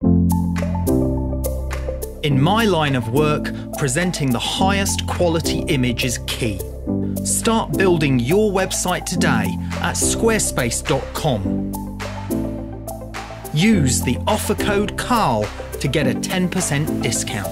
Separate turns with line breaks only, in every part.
In my line of work, presenting the highest quality image is key. Start building your website today at squarespace.com. Use the offer code CARL to get a 10% discount.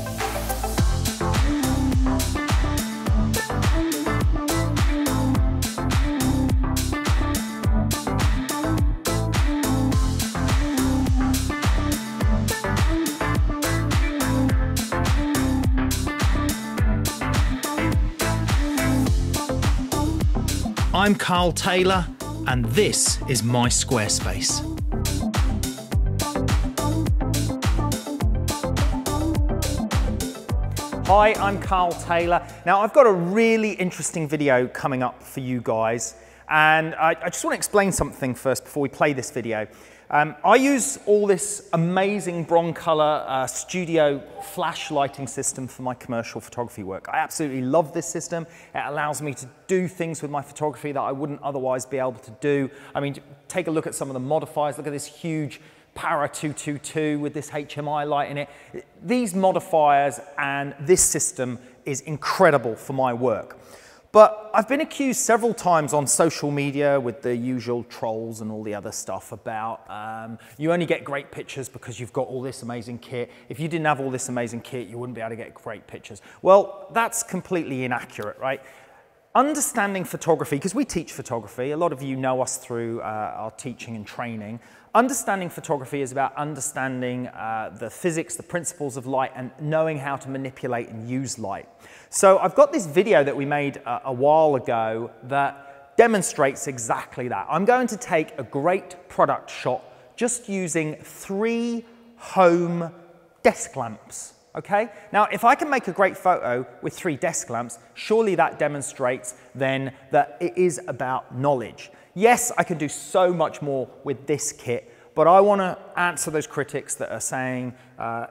I'm Carl Taylor, and this is my Squarespace. Hi, I'm Carl Taylor. Now, I've got a really interesting video coming up for you guys, and I just want to explain something first before we play this video. I use all this amazing Broncolor studio flash lighting system for my commercial photography work. I absolutely love this system. It allows me to do things with my photography that I wouldn't otherwise be able to do. I mean, take a look at some of the modifiers. Look at this huge Para 222 with this HMI light in it. These modifiers and this system is incredible for my work. But I've been accused several times on social media with the usual trolls and all the other stuff about you only get great pictures because you've got all this amazing kit. If you didn't have all this amazing kit, you wouldn't be able to get great pictures. Well, that's completely inaccurate, right? Understanding photography, because we teach photography, a lot of you know us through our teaching and training. Understanding photography is about understanding the physics, the principles of light, and knowing how to manipulate and use light. So I've got this video that we made a while ago that demonstrates exactly that. I'm going to take a great product shot just using 3 home desk lamps. Okay? Now, if I can make a great photo with 3 desk lamps, surely that demonstrates then that it is about knowledge. Yes, I can do so much more with this kit, but I want to answer those critics that are saying,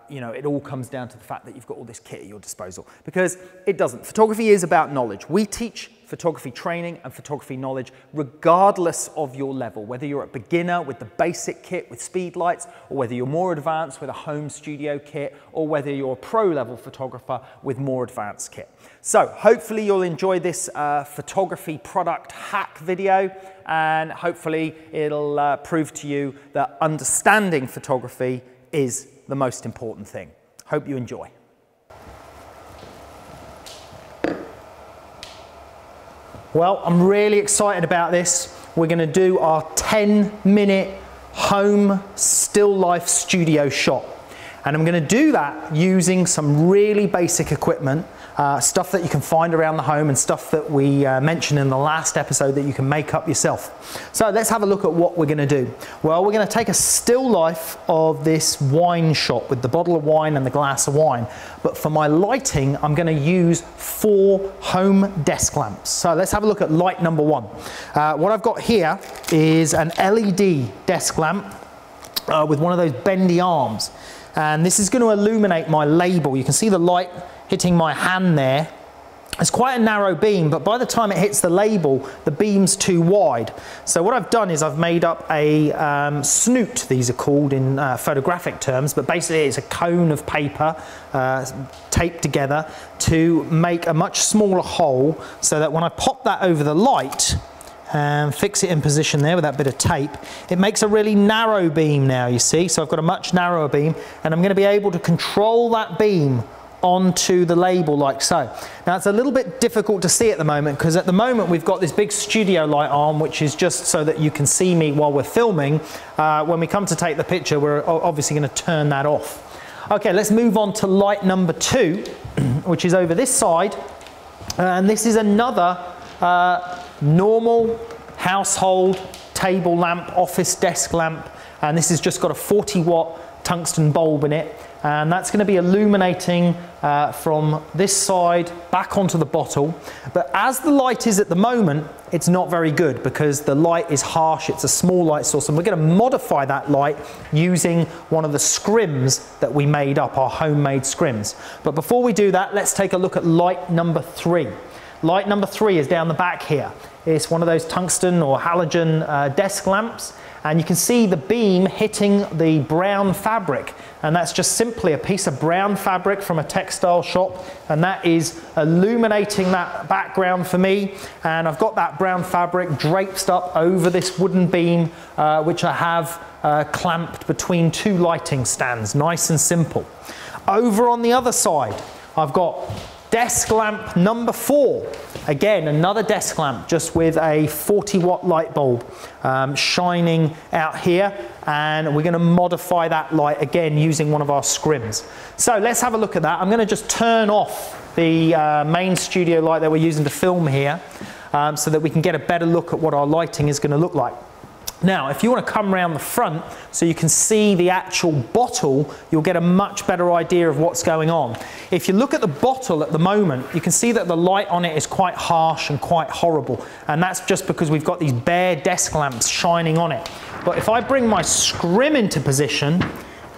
you know, it all comes down to the fact that you've got all this kit at your disposal, because it doesn't. Photography is about knowledge. We teach photography training and photography knowledge regardless of your level, whether you're a beginner with the basic kit with speed lights, or whether you're more advanced with a home studio kit, or whether you're a pro level photographer with more advanced kit. So hopefully you'll enjoy this photography product hack video, and hopefully it'll prove to you that understanding photography is the most important thing. Hope you enjoy. Well, I'm really excited about this. We're going to do our 10-minute home still life studio shot. And I'm going to do that using some really basic equipment, stuff that you can find around the home and stuff that we mentioned in the last episode that you can make up yourself. So let's have a look at what we're going to do. Well, we're going to take a still life of this wine shot with the bottle of wine and the glass of wine. But for my lighting, I'm going to use 4 home desk lamps. So let's have a look at light number 1. What I've got here is an LED desk lamp with one of those bendy arms. And this is going to illuminate my label. You can see the light hitting my hand there. It's quite a narrow beam, but by the time it hits the label, the beam's too wide. So what I've done is I've made up a snoot, these are called in photographic terms, but basically it's a cone of paper taped together to make a much smaller hole so that when I pop that over the light, and fix it in position there with that bit of tape, it makes a really narrow beam now, you see. So I've got a much narrower beam, and I'm going to be able to control that beam onto the label like so. Now it's a little bit difficult to see at the moment, because at the moment we've got this big studio light on, which is just so that you can see me while we're filming. When we come to take the picture, we're obviously going to turn that off. Okay, let's move on to light number 2, which is over this side, and this is another normal household table lamp, office desk lamp, and this has just got a 40-watt tungsten bulb in it, and that's going to be illuminating from this side back onto the bottle. But as the light is at the moment, it's not very good because the light is harsh, it's a small light source, and we're going to modify that light using one of the scrims that we made up, our homemade scrims. But before we do that, let's take a look at light number 3. Light number 3 is down the back here. It's one of those tungsten or halogen desk lamps, and you can see the beam hitting the brown fabric, and that's just simply a piece of brown fabric from a textile shop, and that is illuminating that background for me. And I've got that brown fabric draped up over this wooden beam, which I have clamped between two lighting stands, nice and simple. Over on the other side, I've got desk lamp number 4. Again, another desk lamp, just with a 40-watt light bulb shining out here, and we're going to modify that light again using one of our scrims. So let's have a look at that. I'm going to just turn off the main studio light that we're using to film here, so that we can get a better look at what our lighting is going to look like. Now, if you want to come around the front so you can see the actual bottle, you'll get a much better idea of what's going on. If you look at the bottle at the moment, you can see that the light on it is quite harsh and quite horrible, and that's just because we've got these bare desk lamps shining on it. But if I bring my scrim into position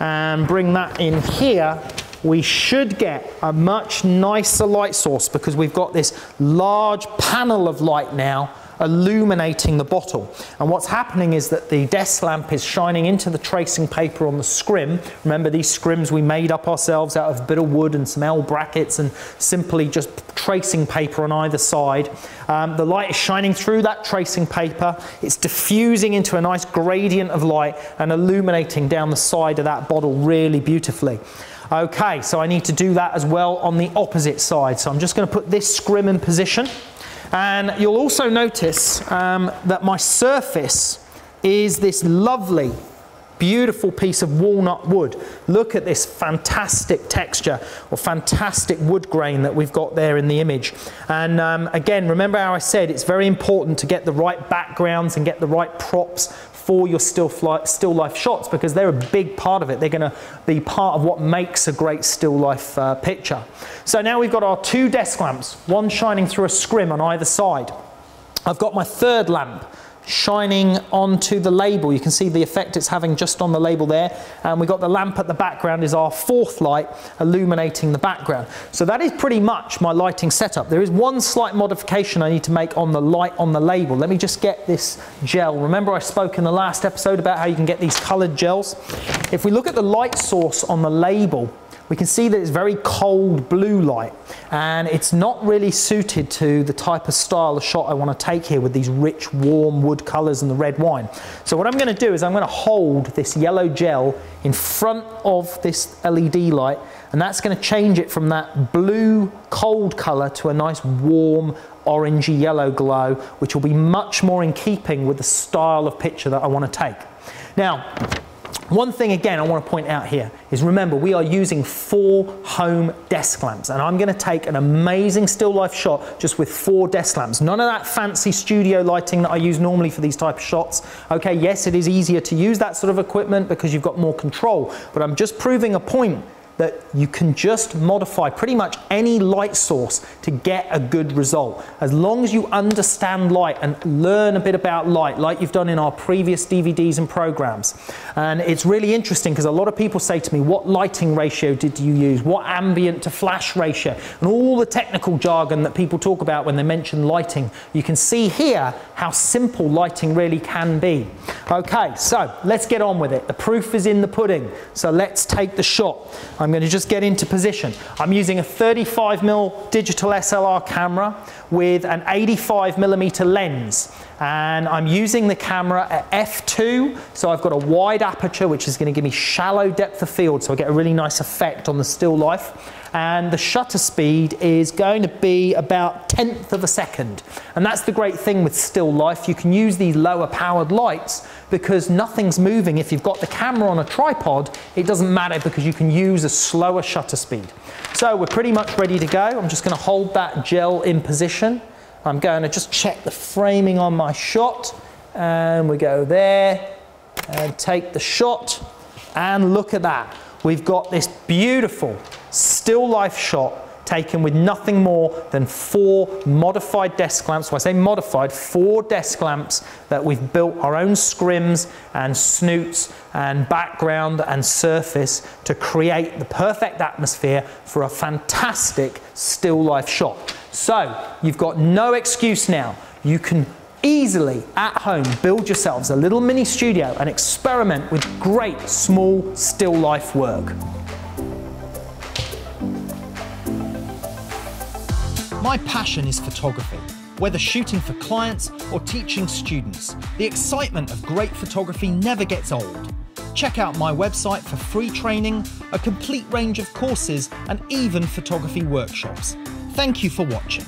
and bring that in here, we should get a much nicer light source, because we've got this large panel of light now illuminating the bottle. And what's happening is that the desk lamp is shining into the tracing paper on the scrim. Remember, these scrims we made up ourselves out of a bit of wood and some L brackets and simply just tracing paper on either side. The light is shining through that tracing paper. It's diffusing into a nice gradient of light and illuminating down the side of that bottle really beautifully. Okay, so I need to do that as well on the opposite side. So I'm just going to put this scrim in position. And you'll also notice that my surface is this lovely, beautiful piece of walnut wood. Look at this fantastic texture or fantastic wood grain that we've got there in the image. And again, remember how I said it's very important to get the right backgrounds and get the right props for your still life shots, because they're a big part of it. They're going to be part of what makes a great still life picture. So now we've got our 2 desk lamps, one shining through a scrim on either side. I've got my 3rd lamp shining onto the label. You can see the effect it's having just on the label there. And we've got the lamp at the background is our 4th light illuminating the background. So that is pretty much my lighting setup. There is one slight modification I need to make on the light on the label. Let me just get this gel. Remember, I spoke in the last episode about how you can get these colored gels. If we look at the light source on the label, we can see that it's very cold blue light, and it's not really suited to the type of style of shot I want to take here with these rich warm wood colors and the red wine. So what I'm going to do is I'm going to hold this yellow gel in front of this LED light, and that's going to change it from that blue cold color to a nice warm orangey yellow glow, which will be much more in keeping with the style of picture that I want to take. Now, one thing again I want to point out here is, remember, we are using 4 home desk lamps, and I'm going to take an amazing still life shot just with 4 desk lamps. None of that fancy studio lighting that I use normally for these type of shots. Okay, yes, it is easier to use that sort of equipment because you've got more control, but I'm just proving a point that you can just modify pretty much any light source to get a good result. As long as you understand light and learn a bit about light, like you've done in our previous DVDs and programs. And it's really interesting because a lot of people say to me, what lighting ratio did you use? What ambient to flash ratio? And all the technical jargon that people talk about when they mention lighting. You can see here how simple lighting really can be. Okay, so let's get on with it. The proof is in the pudding. So let's take the shot. I'm going to just get into position. I'm using a 35mm digital SLR camera with an 85mm lens, and I'm using the camera at f2, so I've got a wide aperture which is going to give me shallow depth of field, so I get a really nice effect on the still life. And the shutter speed is going to be about 1/10 of a second. And that's the great thing with still life. You can use these lower powered lights because nothing's moving. If you've got the camera on a tripod, it doesn't matter because you can use a slower shutter speed. So we're pretty much ready to go. I'm just going to hold that gel in position. I'm going to just check the framing on my shot, and we go there and take the shot, and look at that. We've got this beautiful still life shot taken with nothing more than 4 modified desk lamps. When I say modified, 4 desk lamps that we've built our own scrims and snoots and background and surface to create the perfect atmosphere for a fantastic still life shot. So you've got no excuse now. You can easily at home build yourselves a little mini studio and experiment with great small still life work. My passion is photography. Whether shooting for clients or teaching students, the excitement of great photography never gets old. Check out my website for free training, a complete range of courses, and even photography workshops. Thank you for watching.